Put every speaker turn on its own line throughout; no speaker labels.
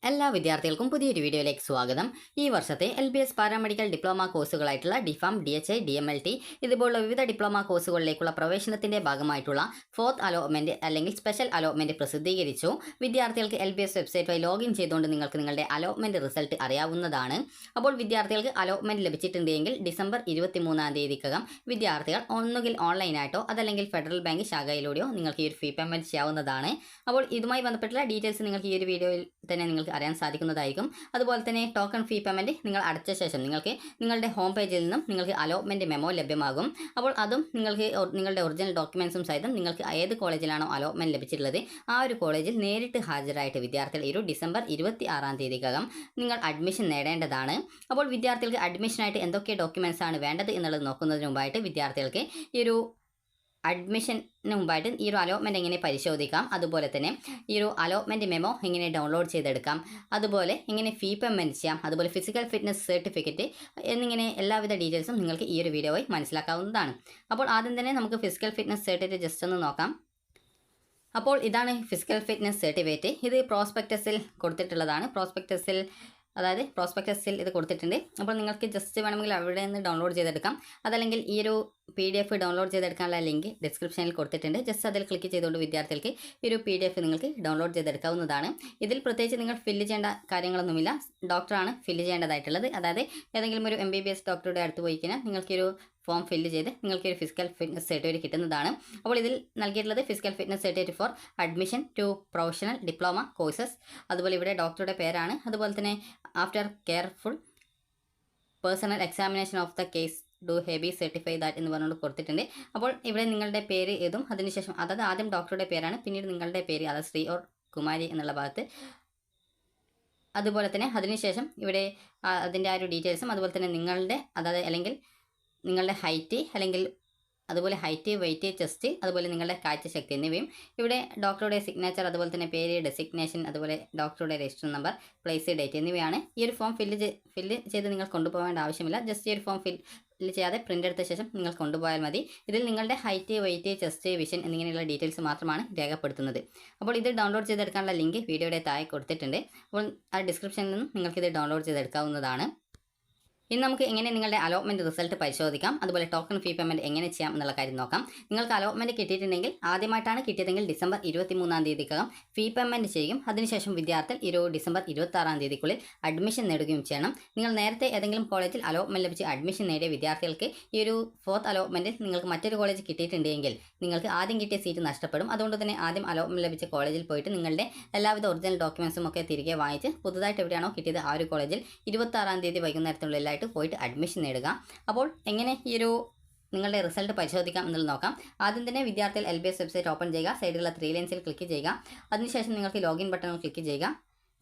എല്ലാ വിദ്യാർത്ഥികൾക്കും പുതിയൊരു വീഡിയോയിലേക്ക് സ്വാഗതം. ഈ വർഷത്തെ LBS പാരാമെഡിക്കൽ ഡിപ്ലോമ കോഴ്സുകളായിട്ടുള്ള DPharm, DHI, DMLT ഇതുപോലുള്ള വിവിധ ഡിപ്ലോമ കോഴ്സുകളിലേക്കുള്ള പ്രവേശനത്തിന്റെ ഭാഗമായിട്ടുള്ള ഫോർത്ത് അലോട്ട്മെന്റ് അല്ലെങ്കിൽ സ്പെഷ്യൽ അലോട്ട്മെന്റ് പ്രസിദ്ധീകരിച്ചു. വിദ്യാർത്ഥികൾക്ക് LBS വെബ്സൈറ്റ് വഴി ലോഗിൻ ചെയ്തുകൊണ്ട് നിങ്ങൾക്ക് നിങ്ങളുടെ അലോട്ട്മെന്റ് റിസൾട്ട് അറിയാവുന്നതാണ്. അപ്പോൾ വിദ്യാർത്ഥികൾക്ക് അലോട്ട്മെന്റ് ലഭിച്ചിട്ടുണ്ടെങ്കിൽ ഡിസംബർ 23-ാം തീയതിക്കകം വിദ്യാർത്ഥികൾ ഒന്നുകിൽ ഓൺലൈനായിട്ടോ അതല്ലെങ്കിൽ ഫെഡറൽ ബാങ്ക് ശാഖയിലൂടെയോ നിങ്ങൾക്ക് ഈ ഒരു ഫീ പേയ്മെന്റ് ചെയ്യാവുന്നതാണ്. അപ്പോൾ ഇതുമായി ബന്ധപ്പെട്ടുള്ള ഡീറ്റെയിൽസ് നിങ്ങൾക്ക് ഈ ഒരു വീഡിയോയിൽ തന്നെ നിങ്ങൾക്ക് അറിയാൻ സാധിക്കുന്നതായിരിക്കും. അതുപോലെ തന്നെ ടോക്കൺ ഫീ പേയ്മെന്റ് നിങ്ങൾ അടച്ച ശേഷം നിങ്ങൾക്ക് നിങ്ങളുടെ ഹോം പേജിൽ നിന്നും നിങ്ങൾക്ക് അലോട്ട്മെന്റ് മെമ്മോ ലഭ്യമാകും. അപ്പോൾ അതും നിങ്ങൾക്ക് നിങ്ങളുടെ ഒറിജിനൽ ഡോക്യുമെന്റ്സും സഹിതം നിങ്ങൾക്ക് ഏത് കോളേജിലാണോ അലോട്ട്മെന്റ് ലഭിച്ചിട്ടുള്ളത് ആ ഒരു കോളേജിൽ നേരിട്ട് ഹാജരായിട്ട് വിദ്യാർത്ഥികൾ ഈ ഒരു ഡിസംബർ 26-ാം തീയതിക്കകം നിങ്ങൾ അഡ്മിഷൻ നേടേണ്ടതാണ്. അപ്പോൾ വിദ്യാർത്ഥികൾക്ക് അഡ്മിഷനായിട്ട് എന്തൊക്കെ ഡോക്യുമെന്റ്സ് ആണ് വേണ്ടത് എന്നുള്ളത് നോക്കുന്നതിന് മുമ്പായിട്ട് വിദ്യാർത്ഥികൾക്ക് ഈ ഒരു അഡ്മിഷന് മുമ്പായിട്ട് ഈ ഒരു അലോട്ട്മെൻറ്റ് എങ്ങനെ പരിശോധിക്കാം, അതുപോലെ തന്നെ ഈ ഒരു അലോട്ട്മെൻറ്റ് മെമ്മോ എങ്ങനെ ഡൗൺലോഡ് ചെയ്തെടുക്കാം, അതുപോലെ എങ്ങനെ ഫീ പേയ്മെൻറ്റ് ചെയ്യാം, അതുപോലെ ഫിസിക്കൽ ഫിറ്റ്നസ് സർട്ടിഫിക്കറ്റ് എന്നിങ്ങനെ എല്ലാവിധ ഡീറ്റെയിൽസും നിങ്ങൾക്ക് ഈ ഒരു വീഡിയോ വഴി മനസ്സിലാക്കാവുന്നതാണ്. അപ്പോൾ ആദ്യം തന്നെ നമുക്ക് ഫിസിക്കൽ ഫിറ്റ്നസ് സർട്ടിഫിക്കറ്റ് ജസ്റ്റ് ഒന്ന് നോക്കാം. അപ്പോൾ ഇതാണ് ഫിസിക്കൽ ഫിറ്റ്നസ് സർട്ടിഫിക്കറ്റ്. ഇത് പ്രോസ്പെക്ടസിൽ കൊടുത്തിട്ടുള്ളതാണ്. പ്രോസ്പെക്ടസിൽ ഇത് കൊടുത്തിട്ടുണ്ട്. അപ്പോൾ നിങ്ങൾക്ക് ജസ്റ്റ് വേണമെങ്കിൽ അവിടെ നിന്ന് ഡൗൺലോഡ് ചെയ്തെടുക്കാം. അതല്ലെങ്കിൽ ഈ ഒരു PDF ഡൗൺലോഡ് ചെയ്തെടുക്കാനുള്ള ലിങ്ക് ഡിസ്ക്രിപ്ഷനിൽ കൊടുത്തിട്ടുണ്ട്. ജസ്റ്റ് അതിൽ ക്ലിക്ക് ചെയ്തുകൊണ്ട് വിദ്യാർത്ഥികൾക്ക് ഈ ഒരു PDF നിങ്ങൾക്ക് ഡൗൺലോഡ് ചെയ്തെടുക്കാവുന്നതാണ്. ഇതിൽ പ്രത്യേകിച്ച് നിങ്ങൾ ഫില്ല് ചെയ്യേണ്ട കാര്യങ്ങളൊന്നുമില്ല. ഡോക്ടറാണ് ഫില്ല് ചെയ്യേണ്ടതായിട്ടുള്ളത്. അതായത് ഏതെങ്കിലും ഒരു MBBS ഡോക്ടറുടെ അടുത്ത് പോയി കഴിഞ്ഞാൽ നിങ്ങൾക്കൊരു ഫോം ഫില്ല് ചെയ്ത് നിങ്ങൾക്ക് ഒരു ഫിസിക്കൽ ഫിറ്റ്നസ് സർട്ടിഫിക്കറ്റ് കിട്ടുന്നതാണ്. അപ്പോൾ ഇതിൽ നൽകിയിട്ടുള്ളത് physical fitness certificate for admission to professional diploma courses. അതുപോലെ ഇവിടെ ഡോക്ടറുടെ പേരാണ്. അതുപോലെ തന്നെ after careful personal examination of the case do hereby certify that എന്ന് പറഞ്ഞുകൊണ്ട് കൊടുത്തിട്ടുണ്ട്. അപ്പോൾ ഇവിടെ നിങ്ങളുടെ പേര് ഏതും അതിനുശേഷം അതായത് ആദ്യം ഡോക്ടറുടെ പേരാണ്, പിന്നീട് നിങ്ങളുടെ പേര്, അതായത് ശ്രീ ഓർ കുമാരി എന്നുള്ള ഭാഗത്ത്, അതുപോലെ തന്നെ അതിനുശേഷം ഇവിടെ അതിൻ്റെ ആ ഒരു ഡീറ്റെയിൽസും അതുപോലെ തന്നെ നിങ്ങളുടെ അല്ലെങ്കിൽ നിങ്ങളുടെ ഹൈറ്റ്, അല്ലെങ്കിൽ അതുപോലെ ഹൈറ്റ്, വെയിറ്റ്, ചെസ്റ്റ്, അതുപോലെ നിങ്ങളുടെ കാഴ്ചശക്തി എന്നിവയും ഇവിടെ ഡോക്ടറുടെ സിഗ്നേച്ചർ, അതുപോലെ തന്നെ പേര്, ഡെസിഗ്നേഷൻ, അതുപോലെ ഡോക്ടറുടെ രജിസ്റ്റർ നമ്പർ, പ്ലേസ്, ഡേറ്റ് എന്നിവയാണ്. ഈ ഒരു ഫോം ഫില്ല് ചെയ്ത് നിങ്ങൾ കൊണ്ടുപോകേണ്ട ആവശ്യമില്ല. ജസ്റ്റ് ഈ ഒരു ഫോം ഫില്ല് ചെയ്യാതെ പ്രിൻ്റ് എടുത്ത ശേഷം നിങ്ങൾ കൊണ്ടുപോയാൽ മതി. ഇതിൽ നിങ്ങളുടെ ഹൈറ്റ്, വെയിറ്റ്, ചെസ്റ്റ്, വിഷൻ എന്നിങ്ങനെയുള്ള ഡീറ്റെയിൽസ് മാത്രമാണ് രേഖപ്പെടുത്തുന്നത്. അപ്പോൾ ഇത് ഡൗൺലോഡ് ചെയ്തെടുക്കാനുള്ള ലിങ്ക് വീഡിയോയുടെ താഴെ കൊടുത്തിട്ടുണ്ട്. അപ്പോൾ ആ ഡിസ്ക്രിപ്ഷനിൽ നിന്നും നിങ്ങൾക്കിത് ഡൗൺലോഡ് ചെയ്തെടുക്കാവുന്നതാണ്. ഇനി നമുക്ക് എങ്ങനെ നിങ്ങളുടെ അലോട്ട്മെൻറ്റ് റിസൾട്ട് പരിശോധിക്കാം, അതുപോലെ ടോക്കൺ ഫീ പേയ്മെൻറ്റ് എങ്ങനെ ചെയ്യാം എന്നുള്ള കാര്യം നോക്കാം. നിങ്ങൾക്ക് അലോട്ട്മെൻറ്റ് കിട്ടിയിട്ടുണ്ടെങ്കിൽ ആദ്യമായിട്ടാണ് കിട്ടിയതെങ്കിൽ ഡിസംബർ 23-ാം തീയതിക്കകം ഫീ പേയ്മെൻറ്റ് ചെയ്യും. അതിനുശേഷം വിദ്യാർത്ഥികൾ ഈ ഒരു ഡിസംബർ 26-ാം തീയതിക്കുള്ളിൽ അഡ്മിഷൻ നേടുകയും ചെയ്യണം. നിങ്ങൾ നേരത്തെ ഏതെങ്കിലും കോളേജിൽ അലോട്ട്മെൻറ്റ് ലഭിച്ച് അഡ്മിഷൻ നേടിയ വിദ്യാർത്ഥികൾക്ക് ഈ ഒരു ഫോർത്ത് അലോട്ട്മെൻറ്റിൽ നിങ്ങൾക്ക് മറ്റൊരു കോളേജ് കിട്ടിയിട്ടുണ്ടെങ്കിൽ നിങ്ങൾക്ക് ആദ്യം കിട്ടിയ സീറ്റ് നഷ്ടപ്പെടും. അതുകൊണ്ട് തന്നെ ആദ്യം അലോട്ട്മെൻറ്റ് ലഭിച്ച കോളേജിൽ പോയിട്ട് നിങ്ങളുടെ എല്ലാവിധ ഒറിജിനൽ ഡോക്യുമെൻസും ഒക്കെ തിരികെ വാങ്ങിച്ച് പുതുതായിട്ട് എവിടെയാണോ കിട്ടിയത് ആ ഒരു കോളേജിൽ 26-ാം തീയതി വൈകുന്നേരത്തിനുള്ളിൽ പോയിട്ട് അഡ്മിഷൻ നേടുക. അപ്പോൾ എങ്ങനെ ഈ ഒരു നിങ്ങളുടെ റിസൾട്ട് പരിശോധിക്കാം എന്നുള്ളത് നോക്കാം. ആദ്യം തന്നെ വിദ്യാർത്ഥികൾ LBS വെബ്സൈറ്റ് ഓപ്പൺ ചെയ്യുക. സൈഡിലുള്ള 3 ലൈൻസിൽ ക്ലിക്ക് ചെയ്യുക. അതിനുശേഷം നിങ്ങൾക്ക് ലോഗിൻ ബട്ടണിൽ ക്ലിക്ക് ചെയ്യുക.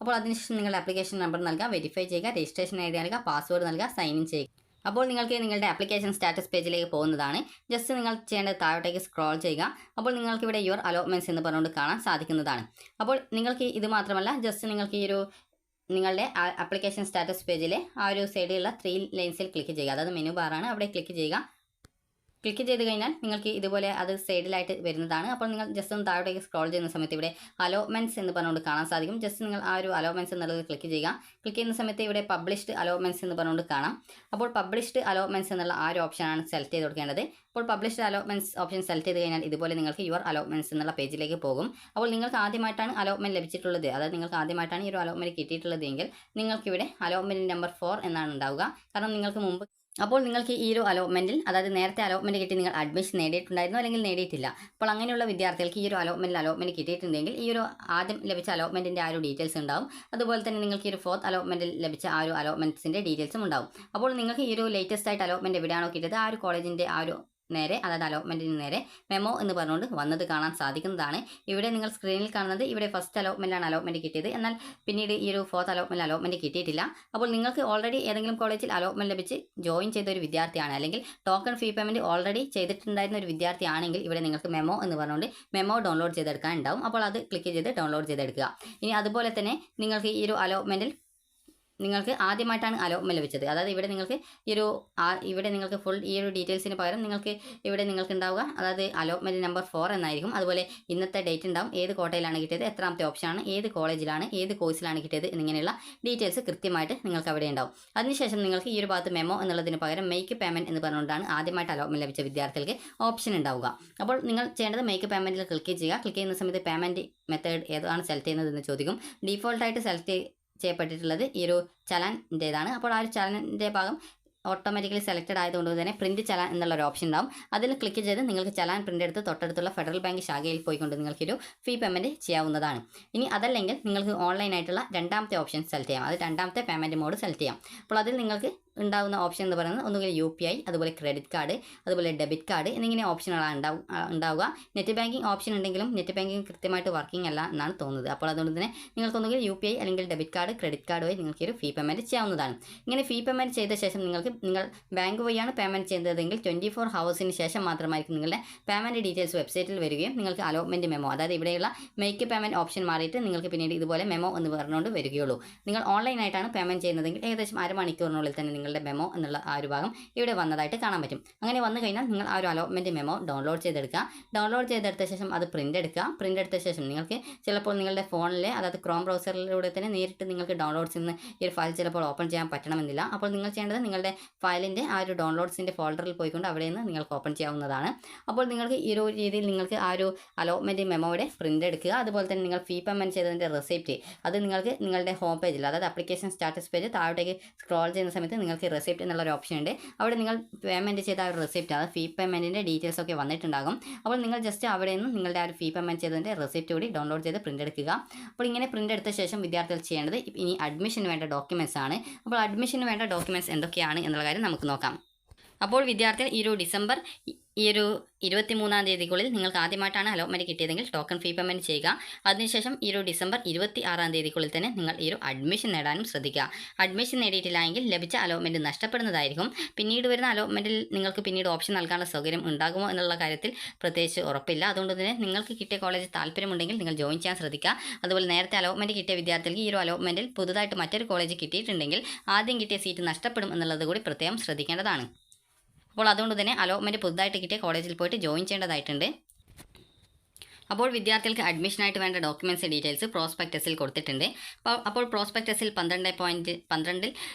അപ്പോൾ അതിനുശേഷം നിങ്ങളുടെ ആപ്ലിക്കേഷൻ നമ്പർ നൽകുക, വെരിഫൈ ചെയ്യുക, രജിസ്ട്രേഷൻ ID നൽകുക, പാസ്വേഡ് നൽകുക, സൈൻ ഇൻ ചെയ്യുക. അപ്പോൾ നിങ്ങൾക്ക് നിങ്ങളുടെ ആപ്ലിക്കേഷൻ സ്റ്റാറ്റസ് പേജിലേക്ക് പോകുന്നതാണ്. ജസ്റ്റ് നിങ്ങൾ ചെയ്യേണ്ടത് താഴോട്ടേക്ക് സ്ക്രോൾ ചെയ്യുക. അപ്പോൾ നിങ്ങൾക്ക് ഇവിടെ യുവർ അലോട്ട്മെൻറ്റ്സ് എന്ന് പറഞ്ഞുകൊണ്ട് കാണാൻ സാധിക്കുന്നതാണ്. അപ്പോൾ നിങ്ങൾക്ക് ഇത് മാത്രമല്ല, ജസ്റ്റ് നിങ്ങൾക്ക് ഈ ഒരു നിങ്ങളുടെ ആപ്ലിക്കേഷൻ സ്റ്റാറ്റസ് പേജിലെ ആ ഒരു സൈഡിലുള്ള 3 ലൈൻസിൽ ക്ലിക്ക് ചെയ്യുക. അതായത് മെനു ബാറാണ്, അവിടെ ക്ലിക്ക് ചെയ്യുക. ക്ലിക്ക് ചെയ്ത് കഴിഞ്ഞാൽ നിങ്ങൾക്ക് ഇതുപോലെ അത് സൈഡിലായിട്ട് വരുന്നതാണ്. അപ്പോൾ നിങ്ങൾ ജസ്റ്റ് ഒന്ന് താഴോട്ടേക്ക് സ്ക്രോൾ ചെയ്യുന്ന സമയത്ത് ഇവിടെ അലോട്ട്മെൻറ്റ്സ് എന്ന് പറഞ്ഞുകൊണ്ട് കാണാൻ സാധിക്കും. ജസ്റ്റ് നിങ്ങൾ ആ ഒരു അലോട്ട്മെൻറ്റ്സ് എന്നുള്ളത് ക്ലിക്ക് ചെയ്യുക. ക്ലിക്ക് ചെയ്യുന്ന സമയത്ത് ഇവിടെ പബ്ലിഷ്ഡ് അലോട്ട്മെൻറ്റ്സ് എന്ന് പറഞ്ഞുകൊണ്ട് കാണാം. അപ്പോൾ പബ്ലിഷ്ഡ് അലോട്ട്മെൻറ്റ്സ് എന്നുള്ള ആ ഒരു ഓപ്ഷനാണ് സെലക്ട് ചെയ്ത് കൊടുക്കേണ്ടത്. അപ്പോൾ പബ്ലിഷ്ഡ് അലോട്ട്മെൻറ്റ്സ് ഓപ്ഷൻ സെലക്ട് ചെയ്ത് കഴിഞ്ഞാൽ ഇതുപോലെ നിങ്ങൾക്ക് യുവർ അലോട്ട്മെൻറ്റ്സ് എന്നുള്ള പേജിലേക്ക് പോകും. അപ്പോൾ നിങ്ങൾക്ക് ആദ്യമായിട്ടാണ് അലോട്ട്മെൻറ്റ് ലഭിച്ചിട്ടുള്ളത്, അതായത് നിങ്ങൾക്ക് ആദ്യമായിട്ടാണ് ഈ ഒരു അലോട്ട്മെൻറ്റ് കിട്ടിയിട്ടുള്ളത് എങ്കിൽ നിങ്ങൾക്കിവിടെ അലോട്ട്മെൻറ്റ് നമ്പർ 4 എന്നാണ് ഉണ്ടാവുക. കാരണം നിങ്ങൾക്ക് മുമ്പ് അപ്പോൾ നിങ്ങൾക്ക് ഈ ഒരു അലോട്ട്മെൻറ്റിൽ, അതായത് നേരത്തെ അലോട്ട്മെൻറ്റ് കിട്ടി നിങ്ങൾ അഡ്മിഷൻ നേടിയിട്ടുണ്ടായിരുന്നു അല്ലെങ്കിൽ നേടിയിട്ടില്ല. അപ്പോൾ അങ്ങനെയുള്ള വിദ്യാർത്ഥികൾക്ക് ഈ ഒരു അലോട്ട്മെൻറ്റ് കിട്ടിയിട്ടുണ്ടെങ്കിൽ ഈ ഒരു ആദ്യം ലഭിച്ച അലോട്ട്മെൻറ്റിൻ്റെ ആ ഒരു ഡീറ്റെയിൽസ് ഉണ്ടാവും. അതുപോലെ തന്നെ നിങ്ങൾക്ക് ഈ ഒരു ഫോർത്ത് അലോട്ട്മെൻറ്റിൽ ലഭിച്ച ആ ഒരു അലോട്ട്മെൻറ്റ്സിൻ്റെ ഡീറ്റെയിൽസും ഉണ്ടാവും. അപ്പോൾ നിങ്ങൾക്ക് ഈ ഒരു ലേറ്റസ്റ്റ് ആയിട്ട് അലോട്ട്മെൻറ്റ് എവിടെയാണോ കിട്ടിയത് ആ ഒരു കോളേജിൻ്റെ ആ ഒരു നേരെ, അതായത് അലോട്ട്മെൻറ്റിന് നേരെ മെമ്മോ എന്ന് പറഞ്ഞുകൊണ്ട് വന്നത് കാണാൻ സാധിക്കുന്നതാണ്. ഇവിടെ നിങ്ങൾ സ്ക്രീനിൽ കാണുന്നത് ഇവിടെ ഫസ്റ്റ് അലോട്ട്മെൻറ്റിലാണ് അലോട്ട്മെൻറ്റ് കിട്ടിയത്. എന്നാൽ പിന്നീട് ഈ ഒരു ഫോർത്ത് അലോട്ട്മെൻറ്റ് കിട്ടിയിട്ടില്ല. അപ്പോൾ നിങ്ങൾക്ക് ഓൾറെഡി ഏതെങ്കിലും കോളേജിൽ അലോട്ട്മെൻറ്റ് ലഭിച്ച് ജോയിൻ ചെയ്ത ഒരു വിദ്യാർത്ഥിയാണ്, അല്ലെങ്കിൽ ടോക്കൺ ഫീ പേയ്മെൻറ്റ് ഓൾറെഡി ചെയ്തിട്ടുണ്ടായിരുന്ന ഒരു വിദ്യാർത്ഥിയാണെങ്കിൽ ഇവിടെ നിങ്ങൾക്ക് മെമ്മോ എന്ന് പറഞ്ഞുകൊണ്ട് മെമ്മോ ഡൗൺലോഡ് ചെയ്തെടുക്കാൻ ഉണ്ടാവും. അപ്പോൾ അത് ക്ലിക്ക് ചെയ്ത് ഡൗൺലോഡ് ചെയ്തെടുക്കുക. ഇനി അതുപോലെ തന്നെ നിങ്ങൾക്ക് ഈ ഒരു അലോട്ട്മെൻറ്റിൽ നിങ്ങൾക്ക് ആദ്യമായിട്ടാണ് അലോട്ട്മെൻറ്റ് ലഭിച്ചത്, അതായത് ഇവിടെ നിങ്ങൾക്ക് ഇവിടെ നിങ്ങൾക്ക് ഫുൾ ഈ ഒരു ഡീറ്റെയിൽസിന് പകരം നിങ്ങൾക്ക് ഇവിടെ നിങ്ങൾക്ക് ഉണ്ടാവുക, അതായത് അലോട്ട്മെൻറ്റ് നമ്പർ 4 എന്നായിരിക്കും. അതുപോലെ ഇന്നത്തെ ഡേറ്റ് ഉണ്ടാവും, ഏത് കോട്ടയിലാണ് കിട്ടിയത്, എത്രാമത്തെ ഓപ്ഷനാണ്, ഏത് കോളേജിലാണ്, ഏത് കോഴ്സിലാണ് കിട്ടിയത് എന്നിങ്ങനെയുള്ള ഡീറ്റെയിൽസ് കൃത്യമായിട്ട് നിങ്ങൾക്ക് അവിടെ ഉണ്ടാവും. അതിനുശേഷം നിങ്ങൾക്ക് ഈ ഒരു ഭാഗത്ത് മെമ്മോ എന്നുള്ളതിന് പകരം മേക്ക് പേയ്മെൻറ്റ് എന്ന് പറഞ്ഞുകൊണ്ടാണ് ആദ്യമായിട്ട് അലോട്ട്മെൻറ്റ് ലഭിച്ച വിദ്യാർത്ഥികൾക്ക് ഓപ്ഷൻ ഉണ്ടാവുക. അപ്പോൾ നിങ്ങൾ ചെയ്യേണ്ടത് മേക്ക് പേയ്മെൻറ്റിൽ ക്ലിക്ക് ചെയ്യുക. ക്ലിക്ക് ചെയ്യുന്ന സമയത്ത് പേയ്മെൻറ്റ് മെത്തേഡ് ഏതാണ് സെലക്ട് ചെയ്യുന്നതെന്ന് ചോദിക്കും. ഡീഫോൾട്ടായിട്ട് സെലക്ട് ചെയ്യപ്പെട്ടിട്ടുള്ളത് ഈ ഒരു ചലാൻ്റേതാണ്. അപ്പോൾ ആ ഒരു ചലാൻ്റെ ഭാഗം ഓട്ടോമാറ്റിക്കലി സെലക്റ്റഡ് ആയതുകൊണ്ട് തന്നെ പ്രിൻറ്റ് ചലാൻ എന്നുള്ള ഒരു ഓപ്ഷൻ ഉണ്ടാവും. അതിൽ ക്ലിക്ക് ചെയ്ത് നിങ്ങൾക്ക് ചലാൻ പ്രിൻ്റ് എടുത്ത് തൊട്ടടുത്തുള്ള ഫെഡറൽ ബാങ്ക് ശാഖയിൽ പോയിക്കൊണ്ട് നിങ്ങൾക്കൊരു ഫീ പേയ്മെൻറ്റ് ചെയ്യാവുന്നതാണ്. ഇനി അതല്ലെങ്കിൽ നിങ്ങൾക്ക് ഓൺലൈനായിട്ടുള്ള രണ്ടാമത്തെ ഓപ്ഷൻ സെലക്ട് ചെയ്യാം, അത് രണ്ടാമത്തെ പേയ്മെൻറ്റ് മോഡ് സെലക്ട് ചെയ്യാം. അപ്പോൾ അതിൽ നിങ്ങൾക്ക് ഉണ്ടാകുന്ന ഓപ്ഷൻ എന്ന് പറയുന്നത് ഒന്നുകിൽ UPI, അതുപോലെ ക്രെഡിറ്റ് കാർഡ്, അതുപോലെ ഡെബിറ്റ് കാർഡ് എന്നിങ്ങനെ ഓപ്ഷനുകളാണ് ഉണ്ടാവുക. നെറ്റ് ബാങ്കിങ് ഓപ്ഷൻ ഉണ്ടെങ്കിലും നെറ്റ് ബാങ്കിങ് കൃത്യമായിട്ട് വർക്കിംഗ് അല്ല എന്നാണ് തോന്നുന്നത്. അപ്പോൾ അതുകൊണ്ട് തന്നെ നിങ്ങൾക്കൊന്നുകിൽ UPI അല്ലെങ്കിൽ ഡെബിറ്റ് കാർഡ്, ക്രെഡിറ്റ് കാർഡ് വഴി നിങ്ങൾക്കൊരു ഫീ പേയ്മെൻറ്റ് ചെയ്യാവുന്നതാണ്. ഇങ്ങനെ ഫീ പേയ്മെൻറ്റ് ചെയ്ത ശേഷം നിങ്ങൾ ബാങ്ക് വഴിയാണ് പേയ്മെൻറ്റ് ചെയ്യുന്നതെങ്കിൽ 24 ഹവേഴ്സിന് ശേഷം മാത്രമായിരിക്കും നിങ്ങളുടെ പേയ്മെൻറ്റ് ഡീറ്റെയിൽസ് വെബ്സൈറ്റിൽ വരികയും നിങ്ങൾക്ക് അലോട്ട്മെൻറ്റ് മെമ്മോ, അതായത് ഇവിടെയുള്ള മേക്ക് പേയ്മെൻറ്റ് ഓപ്ഷൻ മാറിയിട്ട് നിങ്ങൾക്ക് പിന്നീട് ഇതുപോലെ മെമ്മോ എന്ന് പറഞ്ഞുകൊണ്ട് വരികയുള്ളൂ. നിങ്ങൾ ഓൺലൈനായിട്ടാണ് പേയ്മെൻറ്റ് ചെയ്യുന്നതെങ്കിൽ ഏകദേശം അരമണിക്കൂറിനുള്ളിൽ തന്നെ നിങ്ങളുടെ മെമ്മോ എന്നുള്ള ആ ഒരു ഭാഗം ഇവിടെ വന്നതായിട്ട് കാണാൻ പറ്റും. അങ്ങനെ വന്നു കഴിഞ്ഞാൽ നിങ്ങൾ ആ ഒരു അലോട്ട്മെൻറ്റ് മെമ്മോ ഡൗൺലോഡ് ചെയ്തെടുക്കുക. ഡൗൺലോഡ് ചെയ്തെടുത്ത ശേഷം അത് പ്രിൻ്റ് എടുക്കുക. പ്രിൻ്റ് എടുത്ത ശേഷം നിങ്ങൾക്ക് ചിലപ്പോൾ നിങ്ങളുടെ ഫോണിലെ, അതായത് ക്രോം ബ്രൗസറിലൂടെ തന്നെ നേരിട്ട് നിങ്ങൾക്ക് ഡൗൺലോഡ്സിൽ നിന്ന് ഈ ഒരു ഫയൽ ചിലപ്പോൾ ഓപ്പൺ ചെയ്യാൻ പറ്റണമെന്നില്ല. അപ്പോൾ നിങ്ങൾ ചെയ്യേണ്ടത് നിങ്ങളുടെ ഫയലിൻ്റെ ആ ഒരു ഡൗൺലോഡ്സിൻ്റെ ഫോൾഡറിൽ പോയിക്കൊണ്ട് അവിടെ നിന്ന് നിങ്ങൾക്ക് ഓപ്പൺ ചെയ്യാവുന്നതാണ്. അപ്പോൾ നിങ്ങൾക്ക് ഈ ഒരു രീതിയിൽ നിങ്ങൾക്ക് ആ ഒരു അലോട്ട്മെൻറ്റ് മെമ്മോയുടെ പ്രിൻ്റ് എടുക്കുക. അതുപോലെ തന്നെ നിങ്ങൾ ഫീ പേയ്മെൻറ്റ് ചെയ്തതിൻ്റെ റെസിപ്റ്റ് അത് നിങ്ങൾക്ക് നിങ്ങളുടെ ഹോം പേജിൽ, അതായത് ആപ്ലിക്കേഷൻ സ്റ്റാറ്റസ് പേജ് താഴോട്ടേക്ക് സ്ക്രോൾ ചെയ്യുന്ന സമയത്ത് നിങ്ങൾക്ക് റെസിപ്റ്റ് എന്നുള്ളൊരു ഓപ്ഷൻ ഉണ്ട്. അവിടെ നിങ്ങൾ പേയ്മെൻറ്റ് ചെയ്ത ആ ഒരു റെസിപ്റ്റ്, അതായത് ഫീ പേയ്മെൻറ്റിൻ്റെ ഡീറ്റെയിൽസ് ഒക്കെ വന്നിട്ടുണ്ടാകും. അപ്പോൾ നിങ്ങൾ ജസ്റ്റ് അവിടെ നിന്ന് നിങ്ങളുടെ ആ ഒരു ഫീ പേയ്മെൻറ്റ് ചെയ്തതിൻ്റെ റെസിപ്റ്റ് കൂടി ഡൗൺലോഡ് ചെയ്ത് പ്രിൻ്റ് എടുക്കുക. അപ്പോൾ ഇങ്ങനെ പ്രിൻ്റ് എടുത്ത ശേഷം വിദ്യാർത്ഥികൾ ചെയ്യേണ്ടത് ഇനി അഡ്മിഷന് വേണ്ട ഡോക്യുമെൻറ്റ്സ് ആണ്. അപ്പോൾ അഡ്മിഷന് വേണ്ട ഡോക്യുമെൻറ്റ്സ് എന്തൊക്കെയാണ് എന്നുള്ള കാര്യം നമുക്ക് നോക്കാം. അപ്പോൾ വിദ്യാർത്ഥികൾ ഈ ഒരു ഡിസംബർ 23-ാം തീയതിക്കുള്ളിൽ നിങ്ങൾക്ക് ആദ്യമായിട്ടാണ് അലോട്ട്മെൻറ്റ് കിട്ടിയതെങ്കിൽ ടോക്കൺ ഫീ പേയ്മെൻറ്റ് ചെയ്യുക. അതിനുശേഷം ഈ ഒരു ഡിസംബർ 26-ാം തീയതിക്കുള്ളിൽ തന്നെ നിങ്ങൾ ഈ ഒരു അഡ്മിഷൻ നേടാനും ശ്രദ്ധിക്കുക. അഡ്മിഷൻ നേടിയിട്ടില്ലെങ്കിൽ ലഭിച്ച അലോട്ട്മെൻറ്റ് നഷ്ടപ്പെടുന്നതായിരിക്കും. പിന്നീട് വരുന്ന അലോട്ട്മെൻറ്റിൽ നിങ്ങൾക്ക് പിന്നീട് ഓപ്ഷൻ നൽകാനുള്ള സൗകര്യം ഉണ്ടാകുമോ എന്നുള്ള കാര്യത്തിൽ പ്രത്യേകിച്ച് ഉറപ്പില്ല. അതുകൊണ്ട് തന്നെ നിങ്ങൾക്ക് കിട്ടിയ കോളേജ് താല്പര്യമുണ്ടെങ്കിൽ നിങ്ങൾ ജോയിൻ ചെയ്യാൻ ശ്രദ്ധിക്കുക. അതുപോലെ നേരത്തെ അലോട്ട്മെൻറ്റ് കിട്ടിയ വിദ്യാർത്ഥികൾക്ക് ഈ ഒരു അലോട്ട്മെൻറ്റിൽ പുതുതായിട്ട് മറ്റൊരു കോളേജ് കിട്ടിയിട്ടുണ്ടെങ്കിൽ ആദ്യം കിട്ടിയ സീറ്റ് നഷ്ടപ്പെടും എന്നുള്ളത് കൂടി പ്രത്യേകം ശ്രദ്ധിക്കേണ്ടതാണ്. അപ്പോൾ അതുകൊണ്ട് തന്നെ അലോട്ട്മെൻറ്റ് പുതുതായിട്ട് കിട്ടിയ കോളേജിൽ പോയിട്ട് ജോയിൻ ചെയ്യേണ്ടതായിട്ടുണ്ട്. അപ്പോൾ വിദ്യാർത്ഥികൾക്ക് അഡ്മിഷനായിട്ട് വേണ്ട ഡോക്യുമെൻറ്റ്സ് ഡീറ്റെയിൽസ് പ്രോസ്പെക്ടസിൽ കൊടുത്തിട്ടുണ്ട്. അപ്പോൾ പ്രോസ്പെക്ടസിൽ 12.12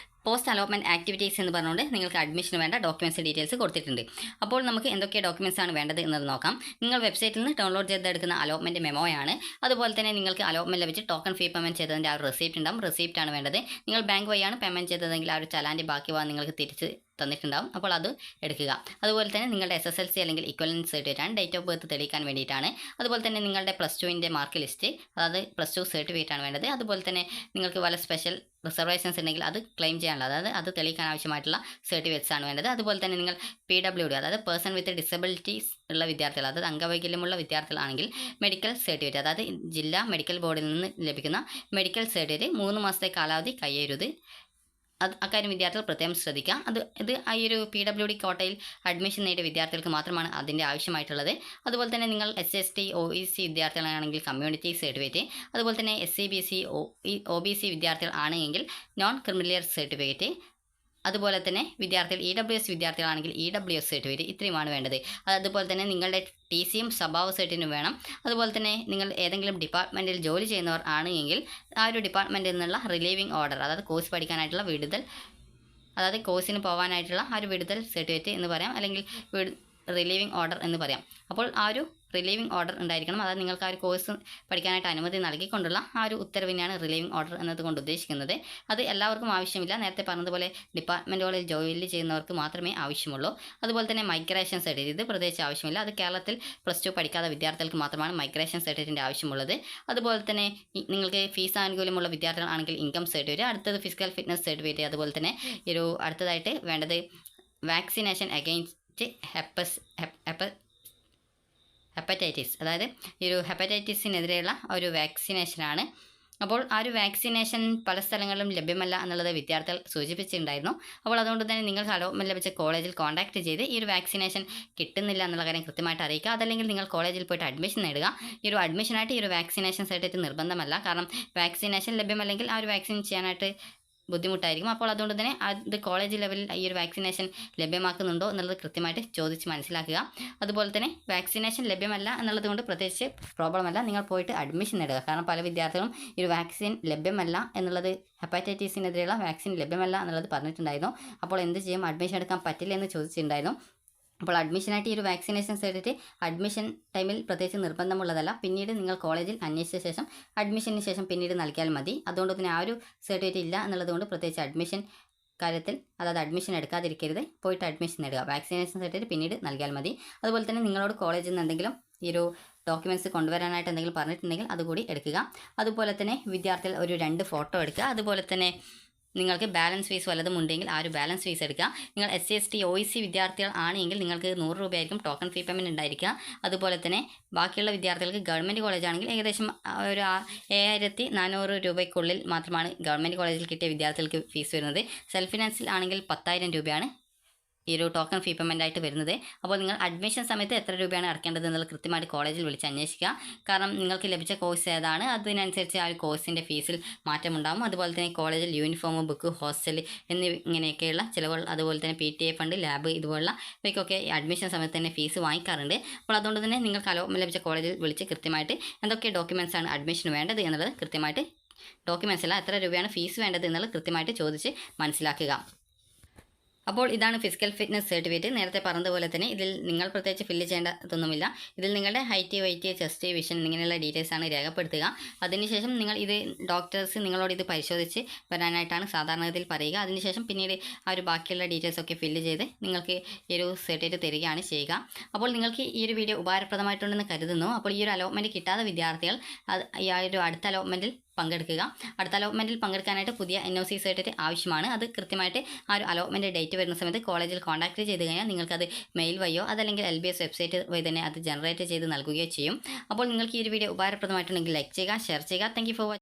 പോസ്റ്റ് അലോട്ട്മെൻറ്റ് ആക്ടിവിറ്റീസ് എന്ന് പറഞ്ഞുകൊണ്ട് നിങ്ങൾക്ക് അഡ്മിഷന് വേണ്ട ഡോക്യുമെൻറ്റ്സ് ഡീറ്റെയിൽസ് കൊടുത്തിട്ടുണ്ട്. അപ്പോൾ നമുക്ക് എന്തൊക്കെ ഡോക്യുമെൻറ്റ്സ് ആണ് വേണ്ടത് എന്നത് നോക്കാം. നിങ്ങൾ വെബ്സൈറ്റിൽ നിന്ന് ഡൗൺലോഡ് ചെയ്തെടുക്കുന്ന അലോട്ട്മെൻറ്റ് മെമ്മോയാണ്. അതുപോലെ തന്നെ നിങ്ങൾക്ക് അലോട്ട്മെൻറ്റ് ലഭിച്ച് ടോക്കൺ ഫീ പേയ്മെൻറ്റ് ചെയ്തതിൻ്റെ ആ ഒരു റെസിപ്റ്റ് ഉണ്ടാവും. റെസിപ്റ്റാണ് വേണ്ടത്. നിങ്ങൾ ബാങ്ക് വഴിയാണ് പേയ്മെൻറ്റ് ചെയ്തതെങ്കിൽ ആ ഒരു ചലാൻ്റെ ബാക്കി ഭാഗം നിങ്ങൾക്ക് തിരിച്ച് തന്നിട്ടുണ്ടാവും. അപ്പോൾ അത് എടുക്കുക. അതുപോലെ തന്നെ നിങ്ങളുടെ SSLC അല്ലെങ്കിൽ ഇക്വലൻറ്റ് സർട്ടിഫിക്കറ്റ് ആണ്, ഡേറ്റ് ഓഫ് ബർത്ത് തെളിയിക്കാൻ വേണ്ടിയിട്ടാണ്. അതുപോലെ തന്നെ നിങ്ങളുടെ +2ൻ്റെ മാർക്ക് ലിസ്റ്റ്, അതായത് +2 സർട്ടിഫിക്കറ്റ് ആണ് വേണ്ടത്. അതുപോലെ തന്നെ നിങ്ങൾക്ക് വല്ല സ്പെഷ്യൽ റിസർവേഷൻസ് ഉണ്ടെങ്കിൽ അത് ക്ലെയിം ചെയ്യാനുള്ള, അതായത് അത് തെളിയിക്കാൻ ആവശ്യമായിട്ടുള്ള സർട്ടിഫിക്കറ്റ്സ് ആണ് വേണ്ടത്. അതുപോലെ തന്നെ നിങ്ങൾ PWD, അതായത് പേഴ്സൺ വിത്ത് ഡിസബിലിറ്റീസ് ഉള്ള വിദ്യാർത്ഥികൾ, അതായത് അംഗവൈകല്യമുള്ള വിദ്യാർത്ഥികളാണെങ്കിൽ മെഡിക്കൽ സർട്ടിഫിക്കറ്റ്, അതായത് ജില്ലാ മെഡിക്കൽ ബോർഡിൽ നിന്ന് ലഭിക്കുന്ന മെഡിക്കൽ സർട്ടിഫിക്കറ്റ് 3 മാസത്തെ കാലാവധി കഴിയരുത്. അക്കാര്യം വിദ്യാർത്ഥികൾ പ്രത്യേകം ശ്രദ്ധിക്കുക. ഇത് ഈ ഒരു PWD കോട്ടയിൽ അഡ്മിഷൻ നേടിയ വിദ്യാർത്ഥികൾക്ക് മാത്രമാണ് അതിൻ്റെ ആവശ്യമായിട്ടുള്ളത്. അതുപോലെ തന്നെ നിങ്ങൾ SST OEC വിദ്യാർത്ഥികളാണെങ്കിൽ കമ്മ്യൂണിറ്റി സർട്ടിഫിക്കറ്റ്, അതുപോലെ തന്നെ SCBC OBC വിദ്യാർത്ഥികൾ ആണെങ്കിൽ നോൺ ക്രിമിനൽ സർട്ടിഫിക്കറ്റ്, അതുപോലെ തന്നെ വിദ്യാർത്ഥികൾ EWS വിദ്യാർത്ഥികളാണെങ്കിൽ EWS സർട്ടിഫിക്കറ്റ്, ഇത്രയുമാണ് വേണ്ടത്. അതുപോലെ തന്നെ നിങ്ങളുടെ TCയും സ്വഭാവ സർട്ടിഫിക്കറ്റും വേണം. അതുപോലെ തന്നെ നിങ്ങൾ ഏതെങ്കിലും ഡിപ്പാർട്ട്മെൻറ്റിൽ ജോലി ചെയ്യുന്നവർ ആണെങ്കിൽ ആ ഒരു ഡിപ്പാർട്ട്മെൻറ്റിൽ നിന്നുള്ള റിലീവിംഗ് ഓർഡർ, അതായത് കോഴ്സ് പഠിക്കാനായിട്ടുള്ള വിടുതൽ, അതായത് കോഴ്സിന് പോകാനായിട്ടുള്ള ആ ഒരു വിടുതൽ സർട്ടിഫിക്കറ്റ് എന്ന് പറയാം, അല്ലെങ്കിൽ റിലീവിംഗ് ഓർഡർ എന്ന് പറയാം. അപ്പോൾ ആ ഒരു റിലീവിംഗ് ഓർഡർ ഉണ്ടായിരിക്കണം. അതായത് നിങ്ങൾക്ക് ആ ഒരു കോഴ്സ് പഠിക്കാനായിട്ട് അനുമതി നൽകിക്കൊണ്ടുള്ള ആ ഒരു ഉത്തരവിനെയാണ് റിലീവിംഗ് ഓർഡർ എന്നതുകൊണ്ട് ഉദ്ദേശിക്കുന്നത്. അത് എല്ലാവർക്കും ആവശ്യമില്ല. നേരത്തെ പറഞ്ഞതുപോലെ ഡിപ്പാർട്ട്മെൻറ്റുകളിൽ ജോലി ചെയ്യുന്നവർക്ക് മാത്രമേ ആവശ്യമുള്ളൂ. അതുപോലെ തന്നെ മൈഗ്രേഷൻ സർട്ടിഫിക്കറ്റ്, ഇത് പ്രത്യേകിച്ച് ആവശ്യമില്ല. അത് കേരളത്തിൽ +2 പഠിക്കാത്ത വിദ്യാർത്ഥികൾക്ക് മാത്രമാണ് മൈഗ്രേഷൻ സർട്ടിഫിക്കറ്റിൻ്റെ ആവശ്യമുള്ളത്. അതുപോലെ തന്നെ നിങ്ങൾക്ക് ഫീസ് ആനുകൂല്യമുള്ള വിദ്യാർത്ഥികളാണെങ്കിൽ ഇൻകം സർട്ടിഫിക്കറ്റ്, അടുത്തത് ഫിസിക്കൽ ഫിറ്റ്നസ് സർട്ടിഫിക്കറ്റ്. അതുപോലെ തന്നെ അടുത്തതായിട്ട് വേണ്ടത് വാക്സിനേഷൻ അഗെയിൻസ്റ്റ് ഹെപ്പറ്റൈറ്റിസ്, അതായത് ഈ ഒരു ഹെപ്പറ്റൈറ്റിസിനെതിരെയുള്ള ഒരു വാക്സിനേഷനാണ്. അപ്പോൾ ആ ഒരു വാക്സിനേഷൻ പല സ്ഥലങ്ങളിലും ലഭ്യമല്ല എന്നുള്ളത് വിദ്യാർത്ഥികൾ സൂചിപ്പിച്ചിട്ടുണ്ടായിരുന്നു. അപ്പോൾ അതുകൊണ്ട് തന്നെ നിങ്ങൾക്ക് അലോട്ട്മെൻറ്റ് ലഭിച്ച കോളേജിൽ കോൺടാക്ട് ചെയ്ത് ഈ ഒരു വാക്സിനേഷൻ കിട്ടുന്നില്ല എന്നുള്ള കാര്യം കൃത്യമായിട്ട് അറിയിക്കുക. അതല്ലെങ്കിൽ നിങ്ങൾ കോളേജിൽ പോയിട്ട് അഡ്മിഷൻ നേടുക. ഈ ഒരു അഡ്മിഷനായിട്ട് ഈ ഒരു വാക്സിനേഷൻ സർട്ടിഫിക്കറ്റ് നിർബന്ധമല്ല. കാരണം വാക്സിനേഷൻ ലഭ്യമല്ലെങ്കിൽ ആ ഒരു വാക്സിൻ ചെയ്യാനായിട്ട് ബുദ്ധിമുട്ടായിരിക്കും. അപ്പോൾ അതുകൊണ്ട് തന്നെ അത് കോളേജ് ലെവലിൽ ഈ ഒരു വാക്സിനേഷൻ ലഭ്യമാക്കുന്നുണ്ടോ എന്നുള്ളത് കൃത്യമായിട്ട് ചോദിച്ച് മനസ്സിലാക്കുക. അതുപോലെ തന്നെ വാക്സിനേഷൻ ലഭ്യമല്ല എന്നുള്ളത് കൊണ്ട് പ്രത്യേകിച്ച് പ്രോബ്ലം അല്ല, നിങ്ങൾ പോയിട്ട് അഡ്മിഷൻ നേടുക. കാരണം പല വിദ്യാർത്ഥികളും ഈ ഒരു വാക്സിൻ ലഭ്യമല്ല എന്നുള്ളത്, ഹെപ്പറ്റൈറ്റിസിനെതിരെയുള്ള വാക്സിൻ ലഭ്യമല്ല എന്നുള്ളത് പറഞ്ഞിട്ടുണ്ടായിരുന്നു. അപ്പോൾ എന്ത് ചെയ്യും, അഡ്മിഷൻ എടുക്കാൻ പറ്റില്ല എന്ന് ചോദിച്ചിട്ടുണ്ടായിരുന്നു. അപ്പോൾ അഡ്മിഷനായിട്ട് ഈ ഒരു വാക്സിനേഷൻ സർട്ടിഫിക്കറ്റ് അഡ്മിഷൻ ടൈമിൽ പ്രത്യേകിച്ച് നിർബന്ധമുള്ളതല്ല. പിന്നീട് നിങ്ങൾ കോളേജിൽ അന്വേഷിച്ച ശേഷം അഡ്മിഷന് ശേഷം പിന്നീട് നൽകിയാൽ മതി. അതുകൊണ്ട് തന്നെ ആ ഒരു സർട്ടിഫിക്കറ്റ് ഇല്ല എന്നുള്ളതുകൊണ്ട് പ്രത്യേകിച്ച് അഡ്മിഷൻ കാര്യത്തിൽ, അതായത് അഡ്മിഷൻ എടുക്കാതിരിക്കരുത്. പോയിട്ട് അഡ്മിഷൻ നേടുക. വാക്സിനേഷൻ സർട്ടിഫിക്കറ്റ് പിന്നീട് നൽകിയാൽ മതി. അതുപോലെ തന്നെ നിങ്ങളോട് കോളേജിൽ നിന്ന് എന്തെങ്കിലും ഈ ഒരു ഡോക്യുമെൻറ്റ്സ് കൊണ്ടുവരാനായിട്ട് എന്തെങ്കിലും പറഞ്ഞിട്ടുണ്ടെങ്കിൽ അതുകൂടി എടുക്കുക. അതുപോലെ തന്നെ വിദ്യാർത്ഥികൾ ഒരു 2 ഫോട്ടോ എടുക്കുക. അതുപോലെ തന്നെ നിങ്ങൾക്ക് ബാലൻസ് ഫീസ് വല്ലതും ഉണ്ടെങ്കിൽ ആ ഒരു ബാലൻസ് ഫീസ് എടുക്കുക. നിങ്ങൾ SC ST OEC വിദ്യാർത്ഥികൾ ആണെങ്കിൽ നിങ്ങൾക്ക് 100 രൂപയായിരിക്കും ടോക്കൺ ഫീ പേയ്മെൻറ്റ് ഉണ്ടായിരിക്കുക. അതുപോലെ തന്നെ ബാക്കിയുള്ള വിദ്യാർത്ഥികൾക്ക് ഗവൺമെൻറ് കോളേജ് ആണെങ്കിൽ ഏകദേശം ഒരു 7400 രൂപയ്ക്കുള്ളിൽ മാത്രമാണ് ഗവൺമെൻറ് കോളേജിൽ കിട്ടിയ വിദ്യാർത്ഥികൾക്ക് ഫീസ് വരുന്നത്. സെൽഫ് ഫിനാൻസിൽ ആണെങ്കിൽ 10,000 രൂപയാണ് ഈ ഒരു ടോക്കൺ ഫീ പേയ്മെൻ്റ് ആയിട്ട് വരുന്നത്. അപ്പോൾ നിങ്ങൾ അഡ്മിഷൻ സമയത്ത് എത്ര രൂപയാണ് അടക്കേണ്ടത് എന്നുള്ളത് കൃത്യമായിട്ട് കോളേജിൽ വിളിച്ച് അന്വേഷിക്കുക. കാരണം നിങ്ങൾക്ക് ലഭിച്ച കോഴ്സ് ഏതാണ് അതിനനുസരിച്ച് ആ ഒരു കോഴ്സിൻ്റെ ഫീസിൽ മാറ്റമുണ്ടാകും. അതുപോലെ തന്നെ കോളേജിൽ യൂണിഫോം, ബുക്ക്, ഹോസ്റ്റൽ എന്നിങ്ങനെയൊക്കെയുള്ള ചിലവുകൾ, അതുപോലെ തന്നെ PTA ഫണ്ട്, ലാബ് ഇതുപോലുള്ള ഇവയ്ക്കൊക്കെ അഡ്മിഷൻ സമയത്ത് തന്നെ ഫീസ് വാങ്ങിക്കാറുണ്ട്. അപ്പോൾ അതുകൊണ്ട് തന്നെ നിങ്ങൾക്ക് അലോട്ട്മെൻറ്റ് ലഭിച്ച കോളേജിൽ വിളിച്ച് കൃത്യമായിട്ട് എന്തൊക്കെ ഡോക്യുമെൻറ്റ്സ് ആണ് അഡ്മിഷന് വേണ്ടത് എന്നുള്ളത് കൃത്യമായിട്ട്, ഡോക്യുമെൻറ്റ്സ് അല്ല എത്ര രൂപയാണ് ഫീസ് വേണ്ടത് എന്നുള്ളത് കൃത്യമായിട്ട് ചോദിച്ച് മനസ്സിലാക്കുക. അപ്പോൾ ഇതാണ് ഫിസിക്കൽ ഫിറ്റ്നസ് സർട്ടിഫിക്കറ്റ്. നേരത്തെ പറഞ്ഞതുപോലെ തന്നെ ഇതിൽ നിങ്ങൾ പ്രത്യേകിച്ച് ഫില്ല് ചെയ്യേണ്ടതൊന്നുമില്ല. ഇതിൽ നിങ്ങളുടെ ഹൈറ്റ്, വെയിറ്റ്, ചെസ്റ്റ്, വിഷൻ ഇങ്ങനെയുള്ള ഡീറ്റെയിൽസ് ആണ് രേഖപ്പെടുത്തുക. അതിനുശേഷം നിങ്ങൾ ഇത് ഡോക്ടേഴ്സ് നിങ്ങളോട് ഇത് പരിശോധിച്ച് വരാനായിട്ടാണ് സാധാരണഗതിയിൽ പറയുക. അതിനുശേഷം പിന്നീട് ആ ഒരു ബാക്കിയുള്ള ഡീറ്റെയിൽസ് ഒക്കെ ഫില്ല് ചെയ്ത് നിങ്ങൾക്ക് ഈ ഒരു സർട്ടിഫിക്കറ്റ് തരികയാണ് ചെയ്യുക. അപ്പോൾ നിങ്ങൾക്ക് ഈ ഒരു വീഡിയോ ഉപകാരപ്രദമായിട്ടുണ്ടെന്ന് കരുതുന്നു. അപ്പോൾ ഈ ഒരു അലോട്ട്മെൻറ്റ് കിട്ടാത്ത വിദ്യാർത്ഥികൾ ഈ ഒരു അടുത്ത അലോട്ട്മെൻറ്റിൽ പങ്കെടുക്കുക. അടുത്ത അലോട്ട്മെൻറ്റിൽ പങ്കെടുക്കാനായിട്ട് പുതിയ NOC സർട്ടിഫിക്കറ്റ് ആവശ്യമാണ്. അത് കൃത്യമായിട്ട് ആ ഒരു അലോട്ട്മെൻറ്റ് ഡേറ്റ് വരുന്ന സമയത്ത് കോളേജിൽ കോൺടാക്ട് ചെയ്ത് കഴിഞ്ഞാൽ നിങ്ങൾക്കത് മെയിൽ വഴിയോ അതല്ലെങ്കിൽ LBS വെബ്സൈറ്റ് വഴി തന്നെ അത് ജനറേറ്റ് ചെയ്ത് നൽകുകയോ ചെയ്യും. അപ്പോൾ നിങ്ങൾക്ക് ഈ ഒരു വീഡിയോ ഉപകാരപ്രദമായിട്ടുണ്ടെങ്കിൽ ലൈക്ക് ചെയ്യുക, ഷെയർ ചെയ്യുക. Thank you for watching.